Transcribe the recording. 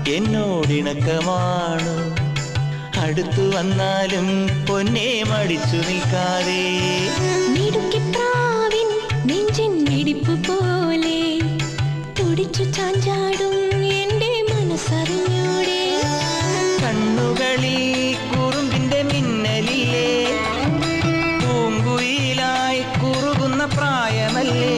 എന്നോടിണക്കമാണ്. അടുത്തു വന്നാലും പൊന്നെ മടിച്ചു നിൽക്കാതെ. മിടുക്കിപ്രാവിൻ നെഞ്ചിൻ മിടിപ്പ് പോലെ തുടിച്ചു ചാഞ്ചാടും എന്റെ മനസ്സറിഞ്ഞൂടെ. കണ്ണുകളിൽ കുറുമ്പിന്റെ മിന്നലില്ലേ, പൂങ്കുയിലായി കുറുകുന്ന പ്രായമല്ലേ.